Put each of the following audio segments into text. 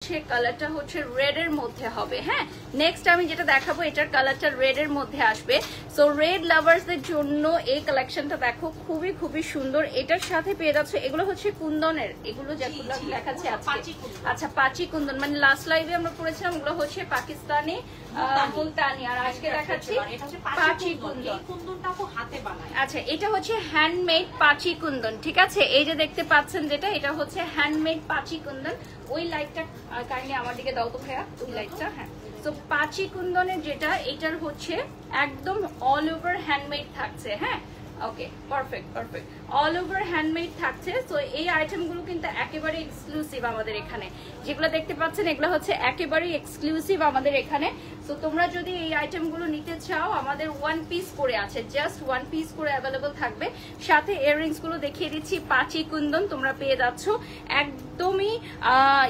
কালারটা হচ্ছে রেড এর মধ্যে হবে। হ্যাঁ, নেক্সট আমি যেটা দেখাবো এটার কালারটা রেড এর মধ্যে আসবে। সো রেড লাভার্সদের জন্য এই কালেকশনটা দেখো, খুবই খুবই সুন্দর। এটার সাথে পেয়ে যাচ্ছে, এগুলো হচ্ছে কুন্দনের, এগুলো যেগুলো দেখাচ্ছে আজকে। আচ্ছা, পাচি কুন্দন, মানে লাস্ট লাইভে আমরা পড়েছিলাম ওগুলো হচ্ছে পাকিস্তানি মুলতানি, আর আজকে দেখাচ্ছি পাচি কুন্দন। আচ্ছা, এটা হচ্ছে হ্যান্ডমেড পাচি কুন্দন, ঠিক আছে? এই যে দেখতে পাচ্ছেন যেটা, এটা হচ্ছে হ্যান্ডমেড পাচি কুন্দন। ওই লাইটটা কাইন্ডলি আমার দিকে দাও তো ভাইয়া, ওই লাইটটা। হ্যাঁ, তো পাচি কুন্দনের যেটা, এটার হচ্ছে একদম অল ওভার হ্যান্ডমেড থাকছে। হ্যাঁ, okay, perfect perfect, all over handmade থাকছে। তো এই আইটেমগুলো কিন্তু একেবারে এক্সক্লুসিভ আমাদের এখানে, যেগুলো দেখতে পাচ্ছেন এগুলো হচ্ছে একেবারে এক্সক্লুসিভ আমাদের এখানে। তো তোমরা যদি এই আইটেমগুলো নিতে চাও, আমাদের ওয়ান পিস করে আছে, জাস্ট ওয়ান পিস করে অ্যাভেলেবল থাকবে। সাথে ইয়াররিংস গুলো দেখিয়ে দিচ্ছি, পাচি কুন্দন তোমরা পেয়ে যাচ্ছ, একদমই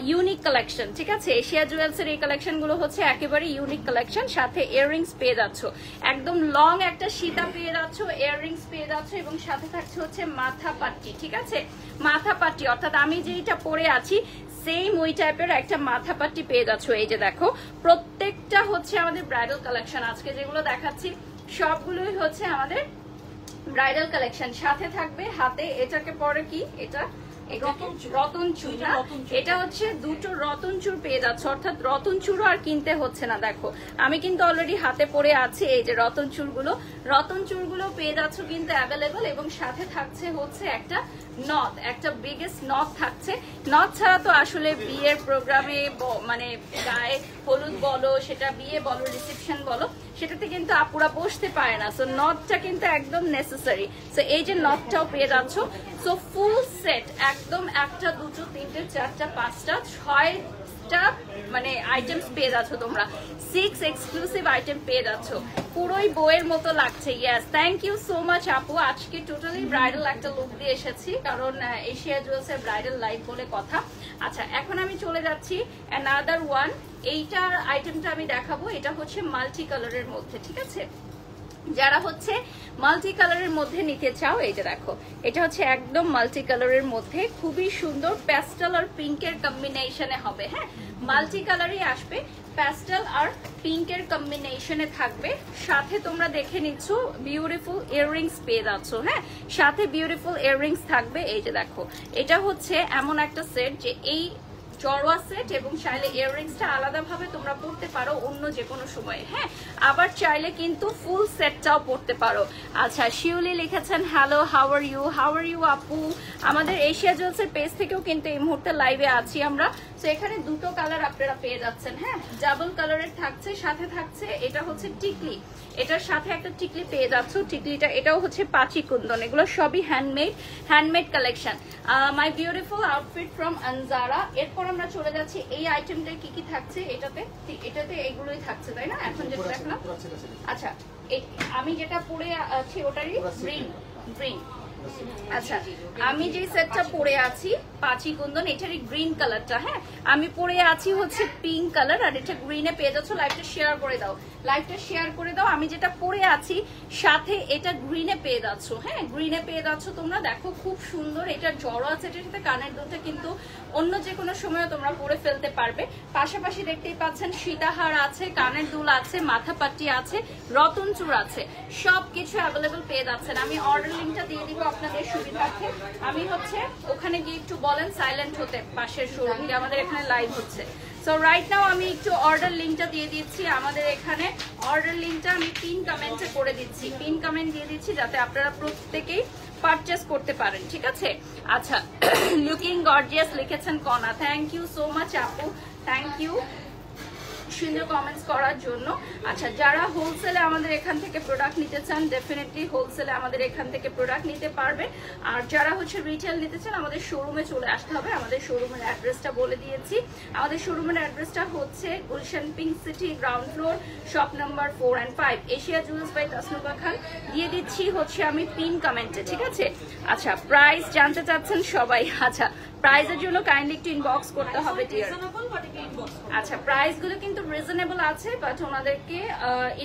ইউনিক কালেকশন, ঠিক আছে? এশিয়া জুয়েলস এর এই কালেকশন গুলো হচ্ছে একেবারে ইউনিক কালেকশন। সাথে ইয়াররিংস পেয়ে যাচ্ছ, একদম লং একটা সীতা পেয়ে যাচ্ছ, ইয়াররিংস পেয়ে যাচ্ছ, এবং সাথে থাকছে হচ্ছে মাথা পাট্টি, ঠিক আছে? মাথা পাট্টি অর্থাৎ আমি যেটা পরে আছি সেম ওই টাইপের একটা মাথা পাট্টি পেয়ে যাচ্ছ। এই যে দেখো, প্রত্যেকটা হচ্ছে আমাদের ব্রাইডাল কালেকশন। আজকে যেগুলো দেখাচ্ছি সবগুলোই হচ্ছে আমাদের ব্রাইডাল কালেকশন। সাথে থাকবে হাতে, এটাকে পরে কি, এটা রতন চূড়, এটা হচ্ছে দুটো রতন চূড় পেয়ে যাচ্ছে, অর্থাৎ রতন চূড় আর কিনতে হচ্ছে না। দেখো আমি কিন্তু অলরেডি হাতে পরে আছি, এই যে রতন চূড়গুলো পেয়ে যাচ্ছ কিন্তু অ্যাভেলেবল। এবং সাথে থাকছে হচ্ছে একটা নথ, একটা বিগেস্ট নথ থাকছে। নথ ছাড়া তো আসলে বিয়ের প্রোগ্রামে, মানে গায়ে হলুদ বলো, সেটা বিয়ে বলো, রিসেপশন বলো, সেটাতে কিন্তু আপুরা বসতে পারে না। সো নথটা কিন্তু একদম নেসেসারি। সো এই যে নথটাও পেয়ে যাচ্ছ। সো ফুল সেট একদম, একটা দুটো তিনটে চারটা পাঁচটা ছয়টা মানে আইটেমস পেয়ে যাচ্ছ তোমরা, 6 এক্সক্লুসিভ আইটেম পেয়ে যাচ্ছ। পুরোই বইয়ের মতো লাগছে। Yes, thank you so much আপু। আজকে টোটালি ব্রাইডাল একটা লুক দিয়ে এসেছি, কারণ এশিয়া জুয়েলস এর ব্রাইডাল লাইভ বলে কথা। আচ্ছা, এখন আমি চলে যাচ্ছি অ্যানাদার ওয়ান। এইটার আইটেমটা আমি দেখাবো, এটা হচ্ছে মাল্টি কালারের মধ্যে, ঠিক আছে? যারা হচ্ছে মাল্টি কালারের মধ্যে নিতে চাও, এই যে দেখো, এটা হচ্ছে একদম মাল্টি কালারের মধ্যে, খুবই সুন্দর প্যাস্টেল আর পিঙ্কের কম্বিনেশনে হবে। হ্যাঁ, মাল্টি কালারই আসবে, প্যাস্টেল আর পিঙ্কের কম্বিনেশনে থাকবে। সাথে তোমরা দেখে নিচ্ছ বিউটিফুল ইয়াররিংস পেয়ে যাচ্ছ। হ্যাঁ, সাথে বিউটিফুল ইয়াররিংস থাকবে। এই যে দেখো, এটা হচ্ছে এমন একটা সেট যে এই জড়োয়া সেট, এবং চাইলে ইয়াররিংসটা আলাদাভাবে তোমরা পড়তে পারো অন্য যে কোনো সময়ে। হ্যাঁ, আবার চাইলে কিন্তু ফুল সেটটাও পড়তে পারো। আচ্ছা, শিউলি লিখেছেন হ্যালো, হাউ আর ইউ আপু। আমাদের এশিয়া জুয়েলসের পেজ থেকেও কিন্তু এই মুহূর্তে লাইভে আছি আমরা। তো এখানে দুটো কালার আপনারা পেয়ে যাচ্ছেন। হ্যাঁ, ডাবল কালারের থাকছে, সাথে থাকছে এটা হচ্ছে টিকলি, এটার সাথে একটা টিকলি পেয়ে যাচ্ছ। টিকলিটা এটাও হচ্ছে পাচি কুন্দন, এগুলো সবই handmade collection. My beautiful outfit from Anjara. এরপর আমরা চলে যাচ্ছি এই আইটেমটায় কি কি থাকছে। এটাতে এগুলোই থাকছে, তাই না? এখন যেটা দেখলাম, আচ্ছা আমি যেটা পরে আছি ওটারই গ্রিন। আচ্ছা, আমি যে সেটটা পরে আছি পাচি কুন্দন, এটারই গ্রিন কালারটা। হ্যাঁ, আমি পরে আছি হচ্ছে পিঙ্ক কালার, আর এটা গ্রিনে পেয়ে যাচ্ছ। লাইভটা শেয়ার করে দাও, আমি যেটা পরে আছি সাথে এটা গ্রিনে পেয়ে যাচ্ছ। হ্যাঁ, গ্রিনে পেয়ে যাচ্ছ তোমরা। দেখো খুব সুন্দর, এটা জড়ো আছে, এটার সাথে কানের দুলটা কিন্তু অন্য যে কোনো সময় তোমরা পরে ফেলতে পারবে। পাশাপাশি দেখতেই পাচ্ছেন সীতাহার আছে, কানের দুল আছে, মাথা পাটি আছে, রতন চূড় আছে, সবকিছু অ্যাভেলেবল পেয়ে যাচ্ছেন। আমি অর্ডার লিঙ্কটা দিয়ে দিব আপনাদের সুবিধার্থে। আমি হচ্ছে ওখানে গিয়ে একটু বলেন সাইলেন্ট হতে, পাশের শোরুম আমাদের এখানে লাইভ হচ্ছে। সো রাইট নাও আমি একটু অর্ডার লিঙ্কটা দিয়ে দিচ্ছি। আমাদের এখানে অর্ডার লিঙ্কটা আমি পিন কমেন্টে করে দিচ্ছি, পিন কমেন্ট দিয়ে দিচ্ছি, যাতে আপনারা প্রত্যেকেই পারচেস করতে পারেন, ঠিক আছে? আচ্ছা, লুকিং গর্জিয়াস লিখেছেন কনা, থ্যাংক ইউ সো মাচ আপু, থ্যাংক ইউ সুন্দর কমেন্টস করার জন্য। আচ্ছা, যারা হোলসেলে আমাদের এখান থেকে প্রোডাক্ট নিতে চান, ডেফিনেটলি হোলসেলে আমাদের এখান থেকে প্রোডাক্ট নিতে পারবে। আর যারা হচ্ছে রিটেল নিতে চান, আমাদের শোরুমে চলে আসতে হবে। আমাদের শোরুমের অ্যাড্রেসটা বলে দিয়েছি। আমাদের শোরুমের অ্যাড্রেসটা হচ্ছে Gulshan Pink City, ground floor, shop number 4 and 5, Asia Jewels by Tasnuba Khan. দিয়ে দিচ্ছি হচ্ছে আমি পিন কমেন্টে, ঠিক আছে? আচ্ছা, প্রাইস জানতে চাচ্ছেন সবাই। আচ্ছা, প্রাইসের জন্য কাইন্ডলি একটু ইনবক্স করতে হবে ডিয়ার। আচ্ছা, প্রাইসগুলো কিন্তু রিজনেবল আছে, বাট ওনাদেরকে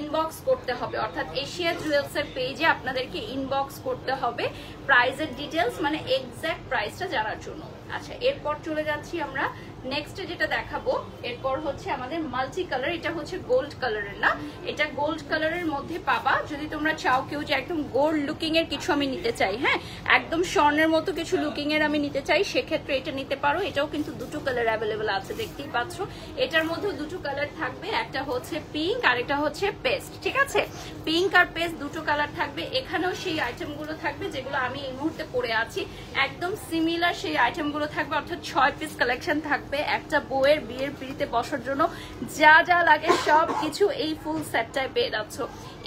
ইনবক্স করতে হবে, অর্থাৎ এশিয়া জুয়েলস এর পেজে আপনাদেরকে ইনবক্স করতে হবে প্রাইসের ডিটেলস, মানে এক্সাক্ট প্রাইসটা জানার জন্য। আচ্ছা, এরপর চলে যাচ্ছি আমরা নেক্সট যেটা দেখাবো এরপর হচ্ছে আমাদের মাল্টি কালার, এটা হচ্ছে গোল্ড কালারের না, এটা গোল্ড কালারের মধ্যে পাবা। যদি তোমরা চাও কেউ যে একদম গোল্ড লুকিং এর কিছু আমি নিতে চাই, হ্যাঁ একদম স্বর্ণের মতো কিছু লুকিং এর আমি নিতে চাই, সেক্ষেত্রে এটা নিতে পারো। এটাও কিন্তু দুটো কালার অ্যাভেলেবেল আছে, দেখতেই পাচ্ছ। এটার মধ্যে দুটো কালার থাকবে, একটা হচ্ছে পিঙ্ক আর একটা হচ্ছে পেস্ট, ঠিক আছে? পিঙ্ক আর পেস্ট দুটো কালার থাকবে। এখানেও সেই আইটেমগুলো থাকবে যেগুলো আমি এই মুহূর্তে পরে আছি, একদম সিমিলার সেই আইটেমগুলো থাকবে, অর্থাৎ 6 পিস কালেকশন থাকবে একটা বউয়ের বিয়ের পিড়িতে বসার জন্য যা যা লাগে সব কিছু এই ফুল সেটটায় পেয়ে যাচ্ছ।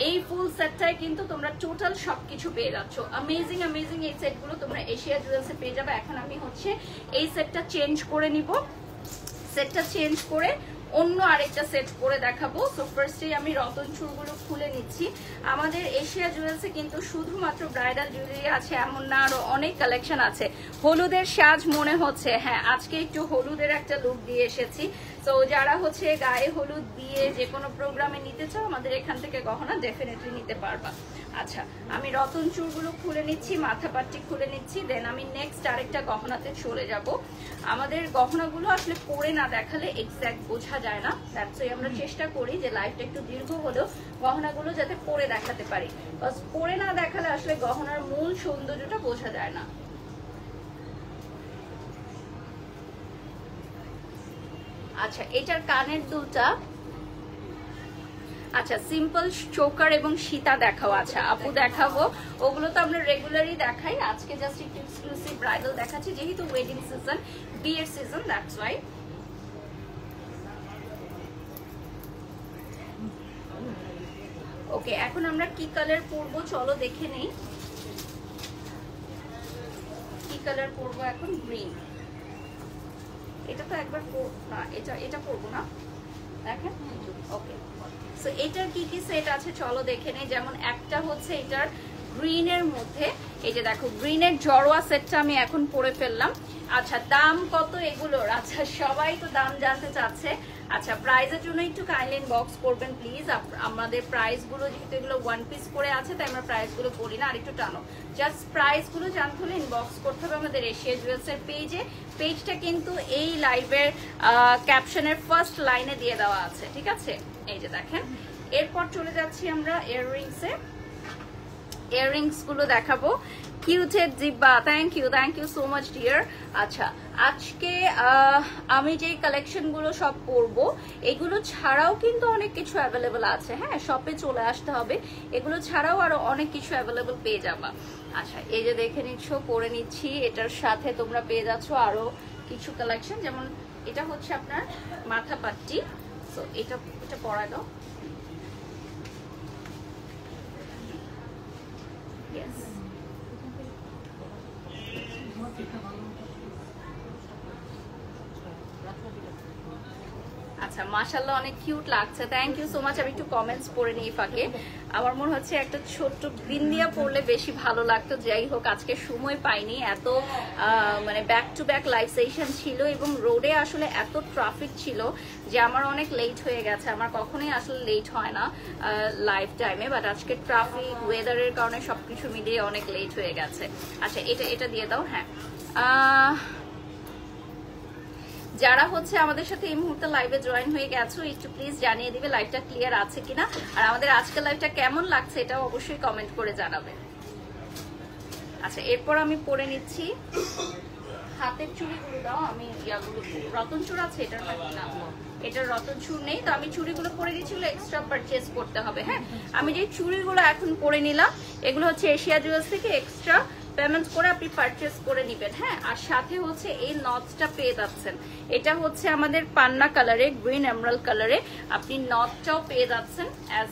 এই ফুল সেটটায় কিন্তু তোমরা টোটাল সবকিছু পেয়ে যাচ্ছ। অ্যামেজিং অ্যামেজিং এই সেটগুলো তোমরা এশিয়া জুয়েলার্সে পেয়ে যাবে। এখন আমি হচ্ছে এই সেটটা চেঞ্জ করে নিব, সেটটা চেঞ্জ করে অন্য আরেকটা সেট করে দেখাবো। সো ফার্স্টেই আমি রতন চুড়গুলো খুলে নিচ্ছি। আমাদের এশিয়া জুয়েলার্সে কিন্তু শুধুমাত্র ব্রাইডাল জুয়েলারি আছে এমন না, আরো অনেক কালেকশন আছে। হলুদের সাজ মনে হচ্ছে, হ্যাঁ আজকে একটু হলুদের একটা লুক দিয়ে এসেছি। তো যারা হচ্ছে গায়ে হলুদ দিয়ে যে কোনো প্রোগ্রামে নিতে চাও আমাদের এখান থেকে গহনা ডেফিনেটলি নিতে পারবা। আচ্ছা আমি রতন চুড়গুলো খুলে নিচ্ছি, মাথা পাট্টি খুলে নিচ্ছি, দেন আমি নেক্সট আরেকটা গহনাতে চলে যাব। আমাদের গহনাগুলো আসলে পরে না দেখালে এক্স্যাক্ট বোঝা যায় না, দ্যাটস ওয়াই আমরা চেষ্টা করি যে লাইফটা একটু দীর্ঘ হলেও গহনাগুলো যাতে পরে দেখাতে পারি, বাস পরে না দেখালে আসলে গহনার মূল সৌন্দর্যটা বোঝা যায় না। আচ্ছা এটার কানের দুলটা আচ্ছা সিম্পল চোকার এবং সীতা দেখাও। আচ্ছা আপু দেখাবো, ওগুলো তো আমরা রেগুলারই দেখাই, আজকে জাস্ট একটু এক্সক্লুসিভ ব্রাইডাল দেখাচ্ছি যেহেতু ওয়েডিং সিজন, বিয়ের সিজন, দ্যাটস ওয়াই। ওকে এখন আমরা কি কালার পরবো চলো দেখে নেই, কি কালার পরবো এখন? গ্রিন। এটা তো একবার না, এটা পরবো না, দেখেন। ওকে সো এটার কি কি সেট আছে চলো দেখে নেই। যেমন একটা হচ্ছে এটার গ্রিনের মধ্যে, এই যে দেখো গ্রিনের জড়োয়া সেটটা আমি এখন পরে ফেললাম। আচ্ছা দাম কত এগুলোর? আচ্ছা সবাই তো দাম জানতে চাচ্ছে। আচ্ছা প্রাইজের জন্য একটু কাইন্ডলি ইনবক্স করবেন প্লিজ। আমাদের প্রাইস গুলো যেহেতু এগুলো ওয়ান পিস করে আছে তাই আমরা প্রাইস গুলো বলি না, আর একটু টানো। জাস্ট প্রাইস গুলো জানতে হলে ইনবক্স করতে হবে আমাদের এশিয়া জুয়েলার্স এর পেজে। পেজটা কিন্তু এই লাইভের ক্যাপশনের ফার্স্ট লাইনে দিয়ে দেওয়া আছে, ঠিক আছে? এই যে দেখেন। এরপর চলে যাচ্ছি আমরা ইয়াররিংসে। ইয়াররিংস গুলো দেখাবো। কিউটেড জিব্বা, thank you so much dear. আচ্ছা আজকে আমি যে কালেকশন গুলো সব পরবো এগুলো ছাড়াও কিন্তু অনেক কিছু অ্যাভেলেবল আছে, হ্যাঁ শপে চলে আসতে হবে। এগুলো ছাড়াও আরো অনেক কিছু অ্যাভেলেবল পেয়ে যাবা। আচ্ছা এই যে দেখে নিচ্ছ, পরে নিচ্ছি, এটার সাথে তোমরা পেয়ে যাচ্ছ আরো কিছু কালেকশন, যেমন এটা হচ্ছে আপনার মাথা পাট্টি। তো এটা পরা দাও। Yes. আচ্ছা মাশাআল্লাহ অনেক কিউট লাগছে, থ্যাংক ইউ সো মাচ। আমি একটু কমেন্টস পড়ে নিই ফাঁকে। আমার মনে হচ্ছে একটা ছোট্ট বিন্দিয়া পরলে বেশি ভালো লাগতো, যাই হোক আজকে সময় পাইনি, এত মানে back to back live session ছিল এবং রোডে আসলে এত ট্রাফিক ছিল যে আমার অনেক লেট হয়ে গেছে। আমার কখনোই আসলে লেট হয় না লাইভ টাইমে, বাট আজকে ট্রাফিক ওয়েদারের কারণে সবকিছু মিলিয়ে অনেক লেট হয়ে গেছে। আচ্ছা এটা দিয়ে দাও। হ্যাঁ যারা হচ্ছে আমাদের সাথে এই মুহূর্তে লাইভে জয়েন হয়ে গেছো একটু প্লিজ জানিয়ে দিবে লাইভটা ক্লিয়ার আছে কিনা, আর আমাদের আজকের লাইভটা কেমন লাগছে এটাও অবশ্যই কমেন্ট করে জানাবে। আচ্ছা এরপর আমি পরে নিচ্ছি হাতের চুড়িগুলো দাও। আমি ইয়াগুলো রতন চূড় আছে এটার নাকি না, এটার রতন চূড় নেই, তো আমি চুড়িগুলো পরে দিয়েছিল এক্সট্রা পারচেজ করতে হবে। হ্যাঁ আমি যে চুড়িগুলো এখন পরে নিলাম এগুলো হচ্ছে এশিয়া জুয়েলার্স থেকে এক্সট্রা পেমেন্ট করে আপনি পারচেজ করে নেবেন। হ্যাঁ আর সাথে হচ্ছে এই নথটা পেয়ে যাচ্ছেন, এটা হচ্ছে আমাদের পান্না কালারে, গ্রিন এমরাল্ড কালারে আপনি নথটাও পেয়ে যাচ্ছেন। অ্যাজ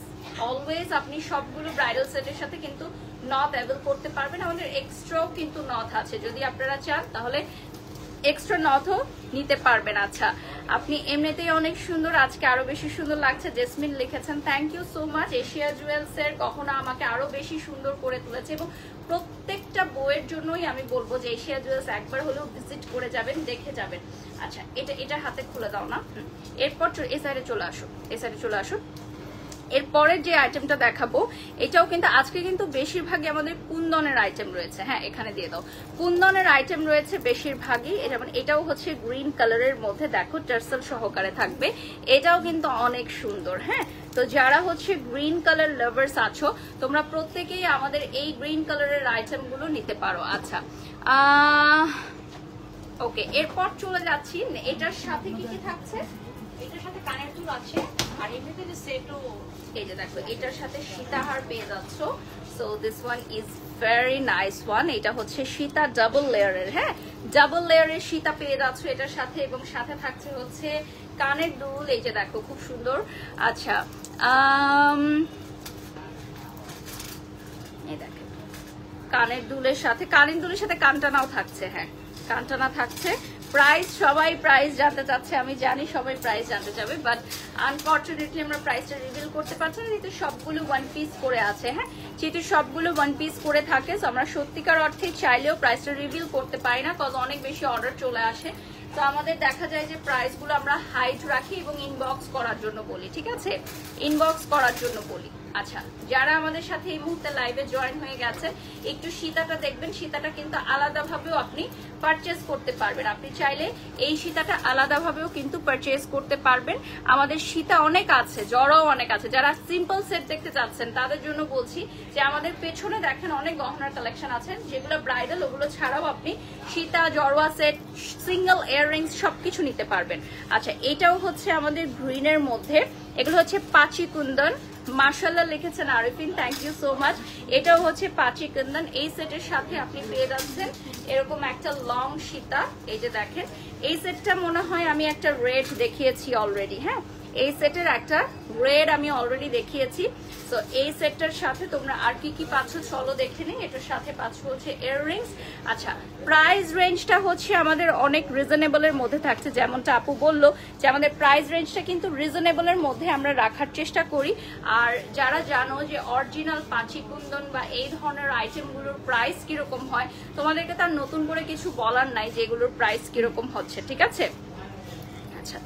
অলওয়েজ আপনি সবগুলো ব্রাইডাল সেটের সাথে কিন্তু নথ অ্যাভেল করতে পারবেন, আমাদের এক্সট্রাও কিন্তু নথ আছে, যদি আপনারা চান তাহলে এক্সট্রা নথও নিতে পারবেন। আচ্ছা আপনি এমনিতেই অনেক সুন্দর, আজকে আরো বেশি সুন্দর লাগছে, জেসমিন লিখেছেন, thank you so much. Asia jewellers এর গহনা আমাকে আরো বেশি সুন্দর করে তুলেছে এবং প্রত্যেকটা বইয়ের জন্যই আমি বলবো যে এশিয়া জুয়েলার্স একবার হলেও ভিজিট করে যাবেন, দেখে যাবেন। আচ্ছা এটা হাতে খুলে দাও না। এরপর এই সাইডে চলে আসো, এই সাইডে চলে আসো। এরপরের যে আইটেমটা দেখাবো এটাও কিন্তু আজকে কিন্তু বেশিরভাগই আমাদের কুন্দনের আইটেম রয়েছে। হ্যাঁ, এখানে দিয়ে দাও, কুন্দনের আইটেম রয়েছে বেশিরভাগই। যেমন এটাও হচ্ছে গ্রিন কালারের মধ্যে, দেখো টার্সেল সহকারে থাকবে, এটাও কিন্তু অনেক সুন্দর। হ্যাঁ, তো যারা হচ্ছে গ্রিন কালার লাভার্স আছো তোমরা প্রত্যেকেই আমাদের এই গ্রিন কালারের আইটেমগুলো নিতে পারো। আচ্ছা, ওকে, এরপর চলে যাচ্ছি এটার সাথে কি কি থাকছে। এটার সাথে কানের দুল আছে, আর এমনিতে যে সেটও, এই যে দেখো এটার সাথে সীতাহার পেয়ে যাচ্ছ। So this one is very nice one. এটা হচ্ছে সীতা ডাবল লেয়ারের। হ্যাঁ, ডাবল লেয়ারের সীতা পেয়ে যাচ্ছ এটার সাথে, এবং সাথে থাকছে হচ্ছে কানের দুল। এই যে দেখো খুব সুন্দর। আচ্ছা, এই দেখো কানের দুলের সাথে কানটানাও থাকছে। হ্যাঁ, কানটানা থাকছে। প্রাইস, সবাই প্রাইস জানতে চাচ্ছে, আমি জানি সবাই প্রাইস জানতে চাবে, বাট আনফরচুনেটলি আমরা প্রাইসটা রিভিল করতে পারছি না, যেহেতু সবগুলো ওয়ান পিস করে আছে। হ্যাঁ, যেহেতু সবগুলো ওয়ান পিস করে থাকে, আমরা সত্যিকার অর্থে চাইলেও প্রাইসটা রিভিল করতে পারি না, কারণ অনেক বেশি অর্ডার চলে আসে। তো আমাদের দেখা যায় যে প্রাইসগুলো আমরা হাইড রাখি এবং ইনবক্স করার জন্য বলি। ঠিক আছে, ইনবক্স করার জন্য বলি। আচ্ছা, যারা আমাদের সাথে এই মুহূর্তে লাইভে জয়েন হয়ে গেছে, একটু সীতাটা দেখবেন। সীতাটা কিন্তু আলাদাভাবেও আপনি পারচেজ করতে পারবেন। আপনি চাইলে এই সীতাটা আলাদাভাবেও কিন্তু পারচেজ করতে পারবেন। আমাদের সীতা অনেক আছে, জড়ও অনেক আছে। যারা সিম্পল সেট দেখতে চাচ্ছেন তাদের জন্য বলছি যে আমাদের পেছনে দেখেন অনেক গহনার কালেকশন আছে, যেগুলো ব্রাইডাল, ওগুলো ছাড়াও আপনি সীতা, জড়োয়া সেট, সিঙ্গেল ইয়াররিংস সবকিছু নিতে পারবেন। আচ্ছা, এটাও হচ্ছে আমাদের গ্রিনের মধ্যে, এগুলো হচ্ছে পাচি কুন্দন। মাশাআল্লাহ লিখেছেন Arifin, thank you so much. এটাও হচ্ছে পাচি কুন্দন। এই সেটের সাথে আপনি পেয়ে যাচ্ছেন এরকম একটা লং সীতা। এই যে দেখেন, এই সেটটা মনে হয় আমি একটা রেড দেখিয়েছি অলরেডি। হ্যাঁ, এই সেটের একটা রেড আমি অলরেডি দেখিয়েছি। তো এই সেটটার সাথে তোমরা আর কি কি পাচ্ছ চলো দেখে নিই। এটার সাথে পাচ্ছ হচ্ছে ইয়াররিংস। আচ্ছা, প্রাইস রেঞ্জটা হচ্ছে আমাদের অনেক রিজনেবলের মধ্যে থাকছে। যেমনটা আপু বললো যে আমাদের প্রাইস রেঞ্জটা কিন্তু রিজনেবলের মধ্যে আমরা রাখার চেষ্টা করি। আর যারা জানো যে অরিজিনাল পাঁচি কুন্দন বা এই ধরনের আইটেমগুলোর প্রাইস কিরকম হয়, তোমাদেরকে তার নতুন করে কিছু বলার নাই যে এগুলোর প্রাইস কিরকম হচ্ছে। ঠিক আছে, আচ্ছা,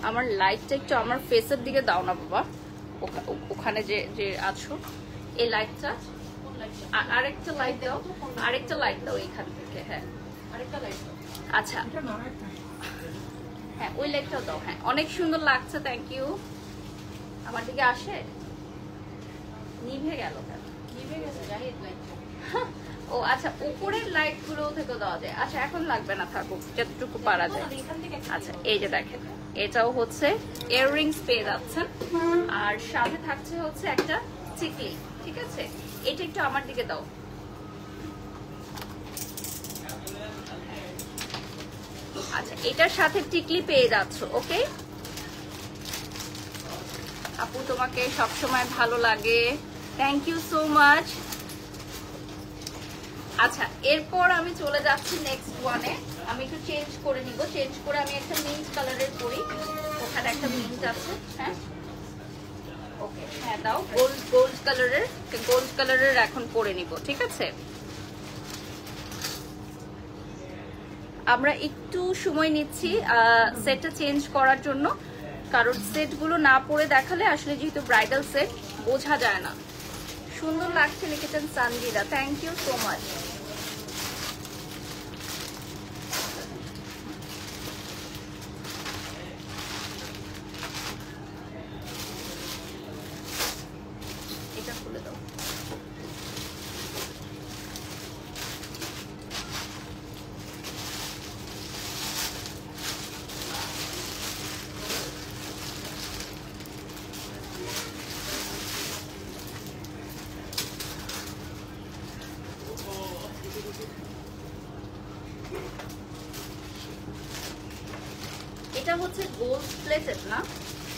আমার লাইটটা একটু আমার ফেসের দিকে দাও না বাবা, ওখানে যে যে আছো এই লাইটটা, আরেকটা লাইট দাও, আরেকটা লাইট দাও এইখান থেকে। হ্যাঁ, আরেকটা লাইট দাও। আচ্ছা, হ্যাঁ ওই লাইটটাও দাও। হ্যাঁ, অনেক সুন্দর লাগছে, থ্যাংক ইউ। আমার দিকে আসে, নিভে গেল, নিভে গেছে জাহিদ লাইটটা। ও আচ্ছা, উপরের লাইট গুলো থেকে দেওয়া যায়। আচ্ছা, এখন লাগবে না, থাকুক যতটুকু পারা যায়। আচ্ছা, এই যে দেখেন, এটাও হচ্ছে ইয়াররিংস পেয়ে যাচ্ছেন, আর সাথে থাকছে হচ্ছে একটা টিকলি। ঠিক আছে, এটা একটু আমার দিকে দাও। আচ্ছা, এটার সাথে টিকলি পেয়ে যাচ্ছ। ওকে আপু, তোমাকে সবসময় ভালো লাগে, থ্যাংক ইউ সো মাচ। আচ্ছা, এরপর আমি চলে যাচ্ছি নেক্সট ওয়ানে। আমি একটু চেঞ্জ করে নিব, চেঞ্জ করে আমি একটা মিন্ট কালারের করি, ওখানে একটা মিন্ট আছে। হ্যাঁ, ওকে, হ্যাঁ দাও, গোল্ড কালারের এখন পরে নিব। ঠিক আছে, আমরা একটু সময় নিচ্ছি সেটটা চেঞ্জ করার জন্য, কারণ সেটগুলো না পরে দেখালে আসলে যেহেতু ব্রাইডাল সেট বোঝা যায় না। সুন্দর লাগছে লিখেছেন Sanjida, thank you so much. এটা খুলে দাও। এটা হচ্ছে গোল্ড প্লেটেড না,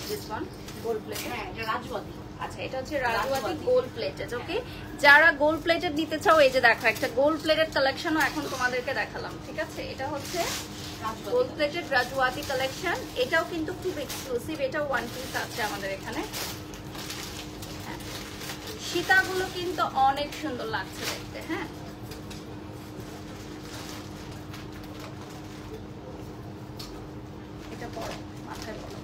দিস ওয়ান গোল্ড প্লেটেড। হ্যাঁ, এটা রাজওয়াতি। আচ্ছা, এটা হচ্ছে রাজওয়াতি গোল্ড প্লেটেড। ওকে, যারা গোল্ড প্লেটেড নিতে চাও, এই যে দেখো একটা গোল্ড প্লেটেড কালেকশনও এখন তোমাদেরকে দেখালাম। ঠিক আছে, এটা হচ্ছে গোল্ড প্লেটেড রাজওয়াতি কালেকশন। এটাও কিন্তু খুব এক্সক্লুসিভ, এটাও ওয়ান পিস আছে আমাদের এখানে। সীতাগুলো কিন্তু অনেক সুন্দর লাগছে দেখতে। হ্যাঁ, এটা পরো, মাথায় পরো।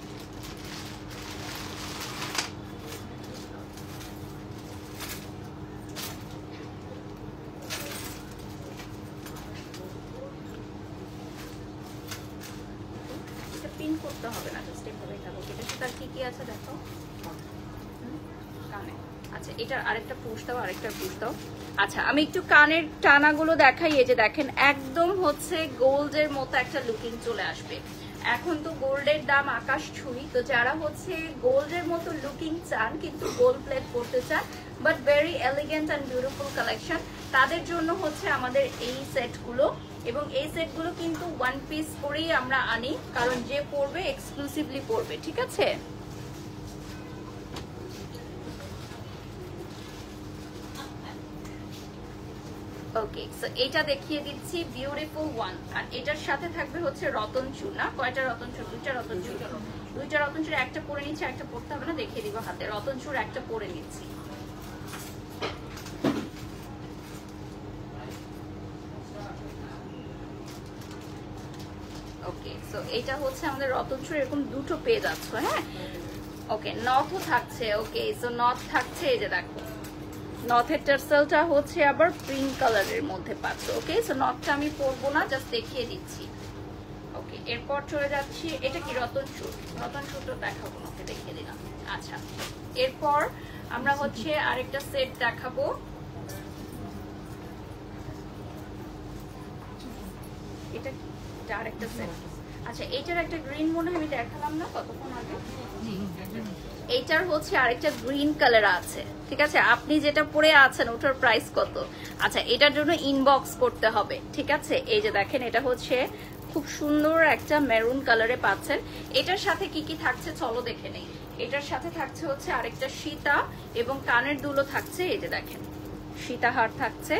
তার কি কি আছে দেখো কানে। আচ্ছা এটার আরেকটা পুশ দাও, আরেকটা পুশ দাও। আচ্ছা আমি একটু কানের টানাগুলো দেখাই। এই যে দেখেন একদম হচ্ছে গোল্ডের মতো একটা লুকিং চলে আসবে। এখন তো গোল্ডের দাম আকাশ ছুঁই, তো যারা হচ্ছে গোল্ডের মতো লুকিং চান কিন্তু গোল্ড প্লেট করতে চান but very elegant and beautiful collection, তাদের জন্য হচ্ছে আমাদের এই সেটগুলো। এবং এই সেটগুলো কিন্তু ওয়ান পিস করেই আমরা আনি, কারণ যে পরবে এক্সক্লুসিভলি পরবে, ঠিক আছে। ওকে, সো এটা দেখিয়ে দিচ্ছি বিউটিফুল ওয়ান। আর এটার সাথে থাকবে হচ্ছে রতন চূড়। না কয়টা রতন চূড়? দুইটা রতন চূড়। দুইটা রতন চূড়, একটা পরে নিচ্ছি, একটা পরতে হবে না, দেখিয়ে দিব হাতে। রতন চূড় একটা পরে নিচ্ছি। ওকে, সো এটা হচ্ছে আমাদের রতন চূড়, এরকম দুটো পেয়ে যাচ্ছে। হ্যাঁ ওকে, নথও থাকছে। ওকে, সো নথ থাকছে, এই যে দেখো নথের টার্সেলটা হচ্ছে আবার পিঙ্ক কালারের মধ্যে পাচ্ছ। ওকে, সো নথটা আমি পরবো না, জাস্ট দেখিয়ে দিচ্ছি। ওকে, এরপর চলে যাচ্ছি, এটা কি রতন চূড়? রতন চূড়টা দেখাবো না, ওকে দেখিয়ে দিলাম। আচ্ছা এরপর আমরা হচ্ছে আরেকটা সেট দেখাবো। এটা কি? এটা আরেকটা সেট। আচ্ছা এটার একটা গ্রিন মনে হয় আমি দেখালাম না কতক্ষণ আগে। এইটার হচ্ছে আরেকটা গ্রিন কালার আছে, ঠিক আছে। আপনি যেটা পরে আছেন ওটার প্রাইস কত? আচ্ছা এটার জন্য ইনবক্স করতে হবে, ঠিক আছে। এই যে দেখেন এটা হচ্ছে খুব সুন্দর একটা মেরুন কালারে পাচ্ছেন। এটার সাথে কি কি থাকছে চলো দেখে নেই। এটার সাথে থাকছে হচ্ছে আরেকটা সীতা এবং কানের দুলও থাকছে। এই যে দেখেন সীতাহার থাকছে।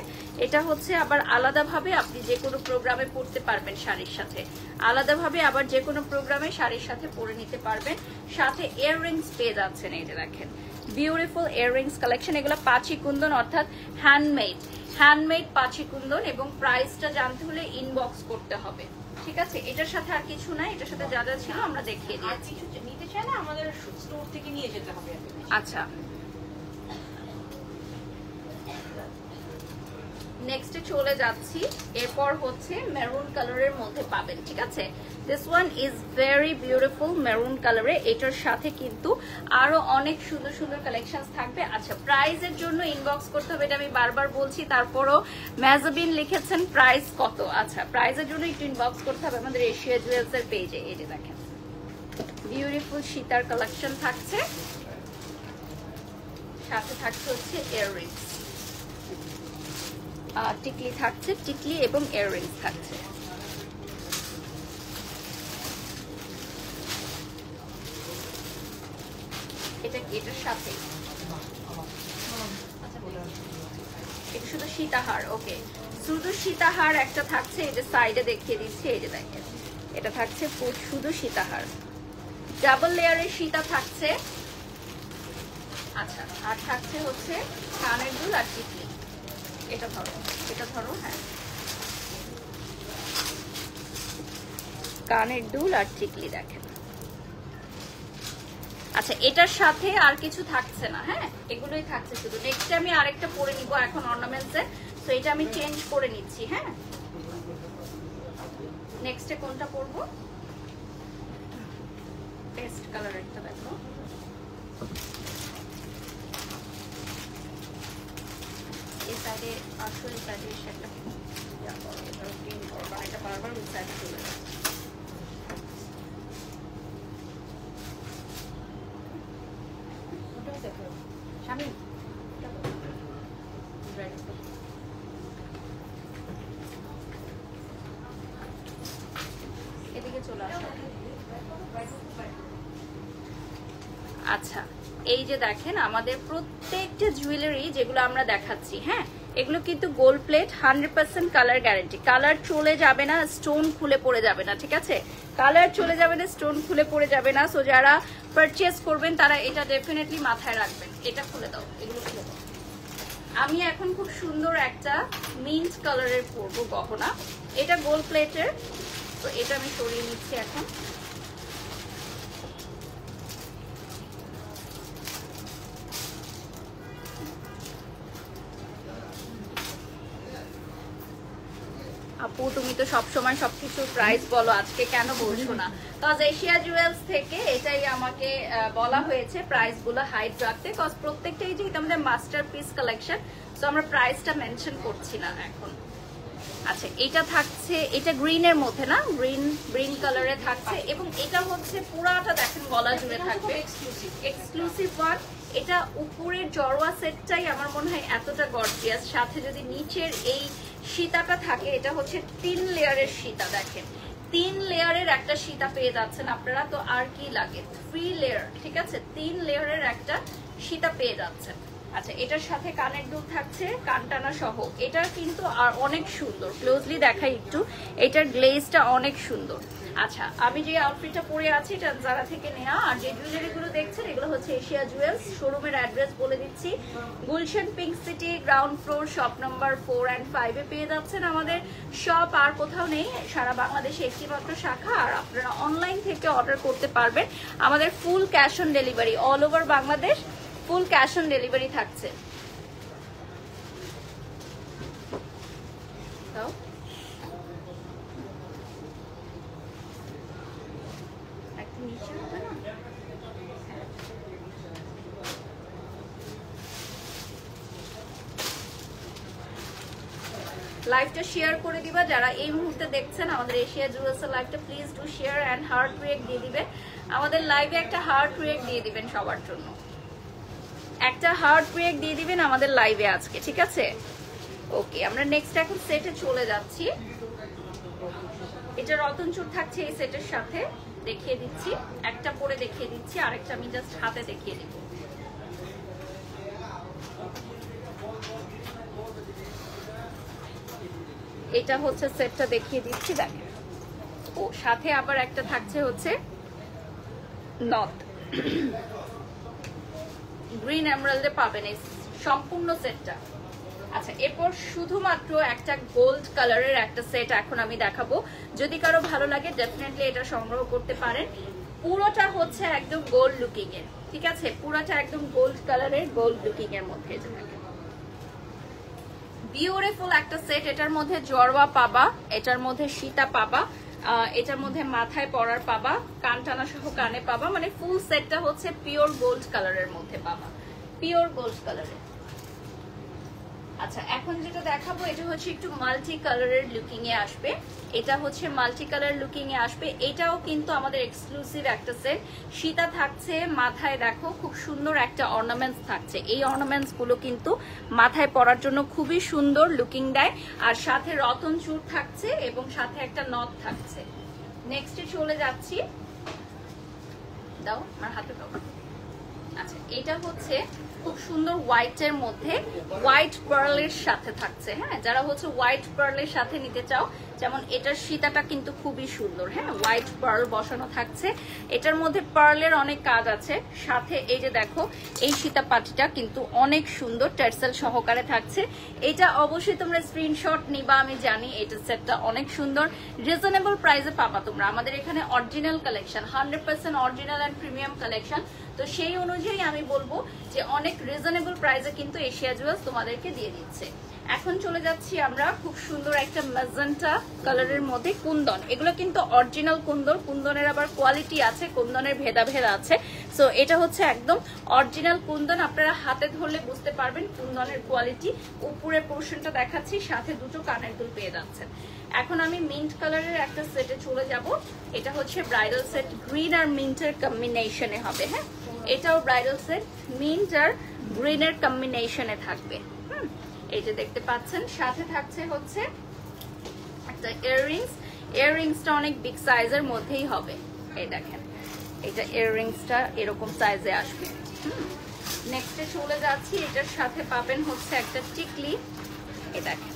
এটা হচ্ছে আবার আলাদাভাবে আপনি যে কোনো প্রোগ্রামে পড়তে পারবেন শাড়ির সাথে, আলাদাভাবে আবার যে কোনো প্রোগ্রামে শাড়ির সাথে পরে নিতে পারবেন। সাথে ইয়াররিংস পেয়ে যাচ্ছেন। এই যে দেখেন বিউটিফুল ইয়াররিংস কালেকশন। এগুলো পাঁচি কুন্দন অর্থাৎ হ্যান্ডমেড পাঁচি কুন্দন। এবং প্রাইসটা জানতে হলে ইনবক্স করতে হবে, ঠিক আছে। এটার সাথে আর কিছু নাই, এটার সাথে যা যা ছিল আমরা দেখিয়ে দিয়েছি। নিতে চাই না আমাদের স্টোর থেকে নিয়ে যেতে হবে। আচ্ছা নেক্সটে চলে যাচ্ছি। এরপর হচ্ছে মেরুন কালারের মধ্যে পাবেন, ঠিক আছে। This one is very beautiful maroon কালারে। এটার সাথে কিন্তু আরো অনেক সুন্দর সুন্দর কালেকশনস থাকবে। আচ্ছা প্রাইসের জন্য ইনবক্স করতে হবে, এটা আমি বারবার বলছি, তারপরও ম্যাজাবিন লিখেছেন প্রাইস কত। আচ্ছা প্রাইসের জন্য একটু ইনবক্স করতে হবে আমাদের এশিয়া জুয়েলস এর পেজে। এই যে দেখেন বিউটিফুল সীতার কালেকশন থাকছে, সাথে থাকছে হচ্ছে ইয়াররিংস, টিকলি থাকছে, টিকলি এবং ইয়াররিংস থাকছে। এটা কি? এটার সাথে এটা শুধু সীতাহার। ওকে, শুধু সীতাহার একটা থাকছে, এই যে সাইডে দেখিয়ে দিচ্ছি। এই যে দেখেন এটা থাকছে শুধু সীতাহার, ডাবল লেয়ারের সীতা থাকছে। আচ্ছা আর থাকছে হচ্ছে কানের দুল আর টিকলি। এটা ধরো, এটা ধরো, হ্যাঁ কানের দুল আর টিকলি দেখেন। আচ্ছা এটার সাথে আর কিছু থাকছে না, হ্যাঁ এগুলোই থাকছে শুধু। নেক্সট আমি আরেকটা পরে নিব এখন অর্নামেন্টসে, তো এটা আমি চেঞ্জ করে নিচ্ছি। হ্যাঁ নেক্সটে কোনটা পরবো? পেস্ট কালারেরটা দেখো। এই সাইডে আসলে এই সাইডে সেটা এটা বারবার ওই সাইডে চলে যাচ্ছে। এদিকে চলে আসো। আচ্ছা এই যে দেখেন আমাদের প্রত্যেকটা জুয়েলারি যেগুলো আমরা দেখাচ্ছি, হ্যাঁ এগুলো কিন্তু gold plate, 100% colour guarantee. Colour চলে যাবে না, স্টোন খুলে পড়ে যাবে না, ঠিক আছে। কালার চলে যাবে না, স্টোন খুলে পড়ে যাবে না। সো যারা পারচেস করবেন তারা এটা ডেফিনেটলি মাথায় রাখবেন। এটা খুলে দাও, এগুলো খুলে দাও। আমি এখন খুব সুন্দর একটা মিন্ট কালারের পরবো গহনা, এটা গোল্ড প্লেটের। তো এটা আমি সরিয়ে নিচ্ছি এখন। আপু তুমি তো সবসময় সবকিছুর প্রাইস বলো, আজকে কেন বলছো না? কজ এশিয়া জুয়েলস থেকে এটাই আমাকে বলা হয়েছে প্রাইসগুলো হাইট রাখতে, কজ প্রত্যেকটাই যেহেতু আমাদের মাস্টারপিস কালেকশন, সো আমরা প্রাইসটা মেনশন করছি না এখন। আচ্ছা, এটা থাকছে, এটা গ্রিনের মধ্যে না, গ্রিন কালারে থাকছে, এবং এটা হচ্ছে পুরাটা দেখেন গলা জুড়ে থাকবে, এক্সক্লুসিভ ওয়ান। এটা উপরের জড়োয়া সেটটাই আমার মনে হয় এতটা গর্জিয়াস, সাথে যদি নিচের এই সীতাটা থাকে, এটা হচ্ছে 3 লেয়ারের সীতা। দেখেন 3 লেয়ারের একটা সীতা পেয়ে যাচ্ছেন আপনারা, তো আর কি লাগে, 3 লেয়ার, ঠিক আছে, 3 লেয়ারের একটা সীতা পেয়ে যাচ্ছেন। আচ্ছা, এটার সাথে কানের দুল থাকছে কানটানা সহ, এটা কিন্তু আর অনেক সুন্দর, ক্লোজলি দেখাই একটু, এটার গ্লেজটা অনেক সুন্দর। আচ্ছা, আমি যে আউটফিটটা পরে আছি এটা যারা থেকে নেওয়া, আর যে জুয়েলারি গুলো দেখছেন এগুলো হচ্ছে এশিয়া জুয়েলস। শোরুমের অ্যাড্রেস বলে দিচ্ছি, Gulshan Pink City, ground floor, shop number 4 and 5 এ পেয়ে যাচ্ছেন আমাদের শপ। আর কোথাও নেই, সারা বাংলাদেশে একটি মাত্র শাখা, আর আপনারা অনলাইন থেকে অর্ডার করতে পারবেন। আমাদের full cash on delivery, all over Bangladesh full cash on delivery থাকছে। লাইভটা শেয়ার করে দিবা যারা এই মুহূর্তে দেখছেন আমাদের এশিয়া জুয়েলস এর লাইভটা, please do share and heart react দিয়ে দিবেন আমাদের লাইভে, একটা হার্ট রিয়েক্ট দিয়ে দিবেন সবার জন্য, একটা হার্ট রিয়েক্ট দিয়ে দিবেন আমাদের লাইভে আজকে, ঠিক আছে? ওকে, আমরা নেক্সট এখন সেটে চলে যাচ্ছি। এটা রতনচুর থাকছে এই সেটের সাথে, দেখিয়ে দিচ্ছি, একটা পরে দেখিয়ে দিচ্ছি, আরেকটা আমি জাস্ট হাতে দেখিয়ে দিব। এটা হচ্ছে সেটটা দেখিয়ে দিচ্ছি, দেখেন। ও সাথে আবার একটা থাকছে হচ্ছে নথ, গ্রিন এমরাল্ডে পাবেন এই সম্পূর্ণ সেটটা। আচ্ছা, এরপর শুধুমাত্র একটা গোল্ড কালারের একটা সেট এখন আমি দেখাবো, যদি কারো ভালো লাগে ডেফিনেটলি এটা সংগ্রহ করতে পারেন। পুরোটা হচ্ছে একদম গোল্ড লুকিং এর, ঠিক আছে, পুরোটা একদম গোল্ড কালারের, গোল্ড লুকিং এর মধ্যে যে থাকে বিউটিফুল একটা সেট। এটার মধ্যে জড়োয়া পাবা, এটার মধ্যে সীতা পাবা, এটার মধ্যে মাথায় পরার পাবা, কানটানা সহ কানে পাবা, মানে ফুল সেটটা হচ্ছে পিওর গোল্ড কালারের মধ্যে পাবা, পিওর গোল্ড কালারের। আচ্ছা, এখন যেটা দেখাবো এটা হচ্ছে একটু মাল্টি কালারের লুকিং এ আসবে, এটা হচ্ছে মাল্টি কালার লুকিং এ আসবে। এটাও কিন্তু আমাদের এক্সক্লুসিভ একটা সেট, সীতা থাকছে, মাথায় দেখো খুব সুন্দর একটা অর্নামেন্টস থাকছে, এই অর্নামেন্টস গুলো কিন্তু মাথায় পরার জন্য খুবই সুন্দর লুকিং দেয়, আর সাথে রতন চূড় থাকছে এবং সাথে একটা নথ থাকছে। নেক্সটে চলে যাচ্ছি, দাও আমার হাতে দাও। আচ্ছা, এটা হচ্ছে খুব সুন্দর হোয়াইটের মধ্যে, হোয়াইট পার্লের সাথে থাকছে, হ্যাঁ, যারা হচ্ছে হোয়াইট পার্লের সাথে নিতে চাও, যেমন এটার সীতাটা কিন্তু খুবই সুন্দর, হ্যাঁ, হোয়াইট পার্ল বসানো থাকছে, এটার মধ্যে পার্লের অনেক কাজ আছে, সাথে এই যে দেখো এই সীতা পাটিটা কিন্তু অনেক সুন্দর টার্সেল সহকারে থাকছে। এটা অবশ্যই তোমরা স্ক্রিনশট নিবা, আমি জানি এটা সেটটা অনেক সুন্দর, রিজনেবল প্রাইসে পাবা তোমরা আমাদের এখানে, original collection, 100% original and premium collection, তো সেই অনুযায়ী আমি বলবো যে অনেক রিজনেবল প্রাইসে কিন্তু এশিয়া জুয়েলস তোমাদেরকে দিয়ে দিচ্ছে। এখন চলে যাচ্ছি আমরা খুব সুন্দর একটা ম্যাজেন্টা কালারের মধ্যে কুন্দন, এগুলো কিন্তু অরিজিনাল কুন্দন, কুন্দনের আবার কোয়ালিটি আছে, কুন্দনের ভেদাভেদ আছে, সো এটা হচ্ছে একদম অরিজিনাল কুন্দন, আপনারা হাতে ধরলে বুঝতে পারবেন কুন্দনের কোয়ালিটি। উপরের পোর্শনটা দেখাচ্ছি, সাথে দুটো কানের দুল পেয়ে যাচ্ছেন। এখন আমি মিন্ট কালারের একটা সেটে চলে যাব, এটা হচ্ছে ব্রাইডাল সেট, গ্রিন আর মিন্টের কম্বিনেশনে হবে, হ্যাঁ, এটাও ব্রাইডাল সেট, মিন্ট আর গ্রিনের কম্বিনেশনে থাকবে। এই যে দেখতে পাচ্ছেন, সাথে থাকছে হচ্ছে একটা ইয়াররিংস, ইয়াররিংসটা অনেক বিগ সাইজের মধ্যেই হবে, এই দেখেন এটা ইয়াররিংসটা এরকম সাইজে আসবে। নেক্সটে চলে যাচ্ছি, এটার সাথে পাবেন হচ্ছে একটা টিকলি, এই দেখেন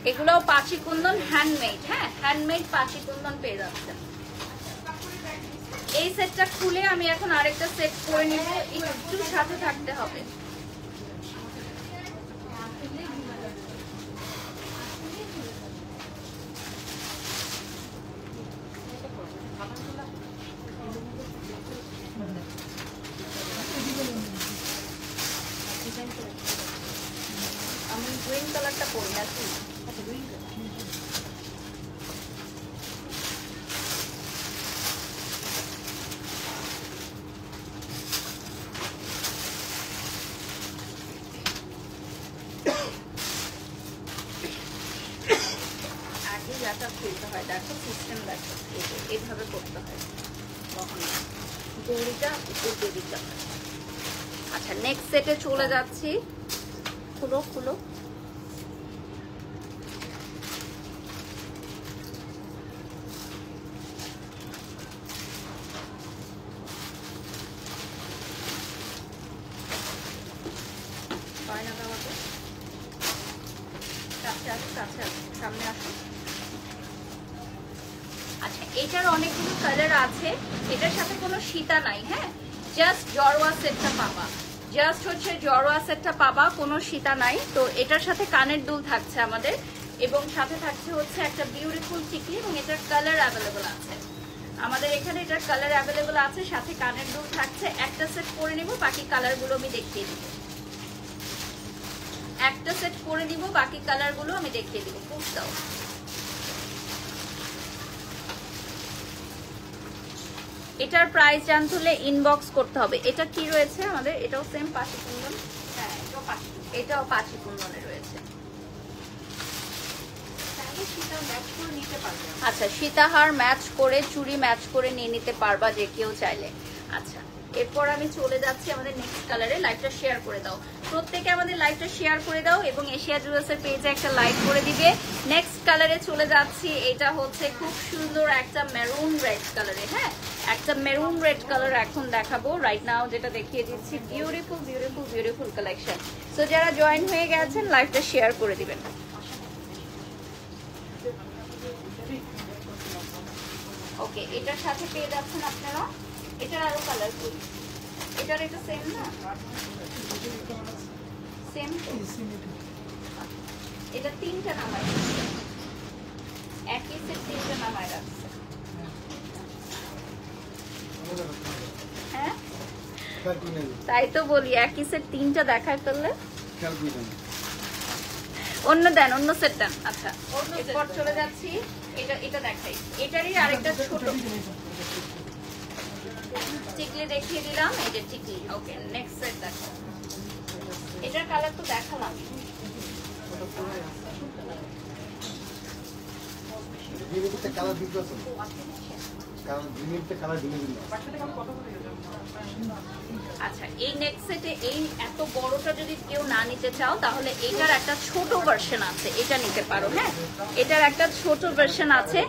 এগুলোও পাঁচি কুন্দন হ্যান্ডমেড, হ্যাঁ, হ্যান্ডমেড পাঁচি কুন্দন পেয়ে যাচ্ছেন। এই সেটটা খুলে আমি এখন আরেকটা সেট করে নিব, একটু সাথে থাকতে হবে। আমি গ্রিন কালারটা পরি নাকি, ফেলতে হয়, দেখো সিস্টেম দেখো, এইভাবে করতে হয়, কখনো দড়িটা উপর দিয়ে দিতে হয়। আচ্ছা নেক্সট সেটে চলে যাচ্ছি, খুলো খুলো। সামনে আসো। আচ্ছা এটার অনেকগুলো কালার আছে, এটার সাথে কোনো সীতা নাই, হ্যাঁ জাস্ট জড়োয়া সেটটা পাবা, জাস্ট হচ্ছে জড়োয়া সেটটা পাবা, কোনো সীতা নাই। তো এটার সাথে কানের দুল থাকছে আমাদের, এবং সাথে থাকছে হচ্ছে একটা বিউটিফুল টিকলি, এবং এটার কালার অ্যাভেলেবল আছে আমাদের এখানে, এটার কালার অ্যাভেলেবল আছে, সাথে কানের দুল থাকছে। একটা সেট করে নিব, বাকি কালারগুলো আমি দেখিয়ে দিব, একটা সেট করে দিব, বাকি কালারগুলো আমি দেখিয়ে দিব। বুঝতাও এটার প্রাইস জানতে হলে ইনবক্স করতে হবে। এটা কি রয়েছে আমাদের, এটাও সেম পাশি কুন্দন, হ্যাঁ এটাও পাশি কুন্দনে রয়েছে। আচ্ছা সীতাহার ম্যাচ করে, চুড়ি ম্যাচ করে নিয়ে নিতে পারবা যে কেউ চাইলে। আচ্ছা এরপর আমি চলে যাচ্ছি আমাদের নেক্সট কালারে। লাইভটা শেয়ার করে দাও, প্রত্যেকে আমাদের লাইভটা শেয়ার করে দাও, এবং এশিয়া জুয়েলার্সের পেজে একটা লাইক করে দিবে। নেক্সট কালারে চলে যাচ্ছি, এটা হচ্ছে খুব সুন্দর একটা মেরুন রেড কালারে, হ্যাঁ একটা মেরুন রেড কালার এখন দেখাবো রাইট নাও, যেটা দেখিয়ে দিচ্ছি। Beautiful beautiful beautiful collection. So যারা জয়েন হয়ে গেছেন লাইভটা শেয়ার করে দিবেন। ওকে এটার সাথে পেয়ে যাচ্ছেন আপনারা, এটার আরো কালারফুল, এটার এটা সেম না, সেম এটা তিনটা নামায়, একই সেট তিনটা নামায় রাখছে, হ্যাঁ তাই তো বলি, একই সেট তিনটা দেখায় ফেললে। অন্য দেন, অন্য সেট দেন। আচ্ছা এরপর চলে যাচ্ছি, এটা দেখাই, এটারই আরেকটা ছোট টিকলি দেখিয়ে দিলাম, এই যে টিকলি। ওকে নেক্সট সেট দেখো, এটার কালার তো দেখালাম, আচ্ছা এই নেক্সট সেটে এই এত বড়টা যদি কেউ না নিতে চাও, তাহলে এটার একটা ছোট ভার্সন আছে, এটা নিতে পারো, হ্যাঁ এটার একটা ছোট ভার্সন আছে,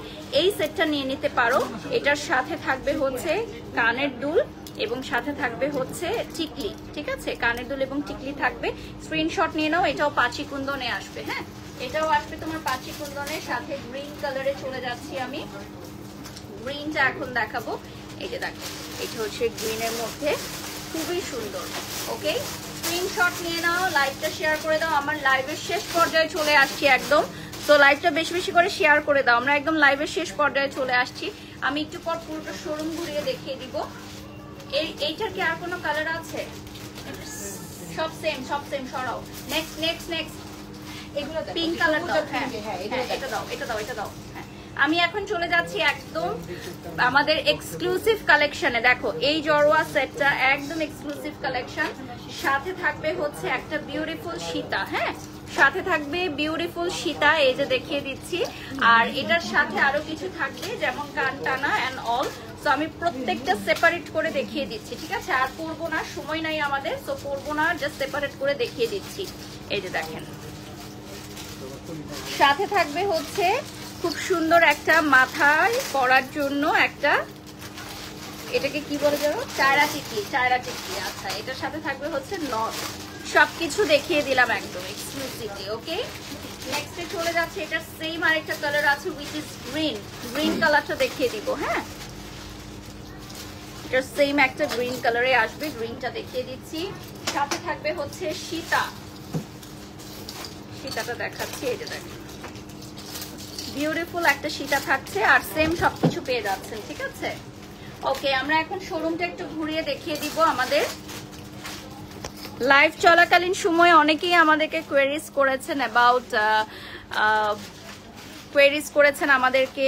এই সেটটা নিয়ে নিতে পারো। এটার সাথে থাকবে হচ্ছে কানের দুল, এবং সাথে থাকবে হচ্ছে টিকলি, ঠিক আছে কানের দুল এবং টিকলি থাকবে। স্ক্রিনশট নিয়ে নাও, এটাও পাঁচি কুন্দনে আসবে, হ্যাঁ এটাও আসবে তোমার পাঁচি কুন্দনের সাথে। গ্রিন কালারে চলে যাচ্ছি আমি, গ্রিনটা এখন দেখাবো। এই যে দেখো এটা হচ্ছে গ্রিনের মধ্যে, খুবই সুন্দর। ওকে স্ক্রিনশট নিয়ে নাও, লাইভটা শেয়ার করে দাও। আমার লাইভের শেষ পর্যায়ে চলে আসছি একদম, তো লাইভটা বেশি বেশি করে শেয়ার করে দাও, আমরা একদম লাইভের শেষ পর্যায়ে চলে আসছি। আমি একটু পর পুরোটা শোরুম ঘুরিয়ে দেখিয়ে দিব। এইটার কি আর কোনো কালার আছে? সব সেম, সব সেম। সরাও নেক্সট নেক্সট নেক্সট, এগুলো পিঙ্ক কালার দাও, হ্যাঁ এটা দাও, এটা দাও, এটা দাও। হ্যাঁ আমি এখন চলে যাচ্ছি একদম আমাদের এক্সক্লুসিভ কালেকশনে। দেখো এই জড়োয়া সেটটা একদম এক্সক্লুসিভ কালেকশন, সাথে থাকবে হচ্ছে একটা বিউটিফুল সীতা, হ্যাঁ সাথে থাকবে বিউটিফুল সীতা, এই যে দেখিয়ে দিচ্ছি। আর এটার সাথে আরো কিছু থাকবে, যেমন কান টানা এন্ড অল। তো আমি প্রত্যেকটা সেপারেট করে দেখিয়ে দিচ্ছি, ঠিক আছে? আর পরবো না, সময় নাই আমাদের, তো পরবো না, জাস্ট সেপারেট করে দেখিয়ে দিচ্ছি। এই যে দেখেন, সাথে থাকবে হচ্ছে খুব সুন্দর একটা মাথায় পরার জন্য একটা, এটাকে কি বলে জানো, চায়রা টিকলি, চায়রা টিকলি। আচ্ছা এটার সাথে থাকবে হচ্ছে নথ। সবকিছু দেখিয়ে দিলাম একদম এক্সক্লুসিভলি। ওকে নেক্সটে চলে যাচ্ছে, এটার সেম আরেকটা কালার আছে উইচ ইজ গ্রিন। গ্রিন কালারটা দেখিয়ে দিব, হ্যাঁ এটার সেম একটা গ্রিন কালারে আসবে, গ্রিনটা দেখিয়ে দিচ্ছি। সাথে থাকবে হচ্ছে সীতা, সীতাটা দেখাচ্ছি, এই যে দেখেন বিউটিফুল একটা সীতা থাকছে, আর সেম সবকিছু পেয়ে যাচ্ছেন, ঠিক আছে? ওকে আমরা এখন শোরুমটা একটু ঘুরিয়ে দেখিয়ে দিব। আমাদের লাইভ চলাকালীন সময়ে অনেকেই আমাদেরকে কোয়েরিজ করেছেন অ্যাবাউট আমাদেরকে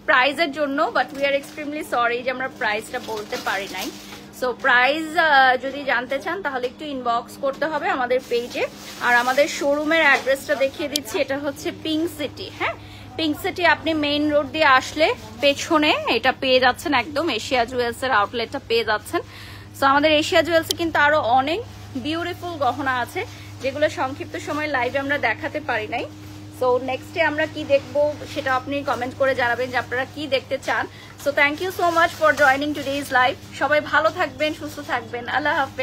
প্রাইজের জন্য, but we are extremely sorry যে আমরা প্রাইসটা বলতে পারি নাই। সো প্রাইস যদি জানতে চান তাহলে একটু ইনবক্স করতে হবে আমাদের পেজে। আর আমাদের শোরুমের অ্যাড্রেসটা দেখিয়ে দিচ্ছি, এটা হচ্ছে পিঙ্ক সিটি, হ্যাঁ পিঙ্ক সিটি আপনি মেইন রোড দিয়ে আসলে পেছনে এটা পেয়ে যাচ্ছেন, একদম এশিয়া জুয়েলস এর আউটলেটটা পেয়ে যাচ্ছেন। সো আমাদের এশিয়া জুয়েলসে কিন্তু আরো অনেক বিউটিফুল গহনা আছে যেগুলো সংক্ষিপ্ত সময় লাইভে আমরা দেখাতে পারি নাই। সো নেক্সটে আমরা কি দেখবো সেটা আপনি কমেন্ট করে জানাবেন যে আপনারা কি দেখতে চান। So thank you so much for joining today's live. সবাই ভালো থাকবেন, সুস্থ থাকবেন, আল্লাহ হাফেজ।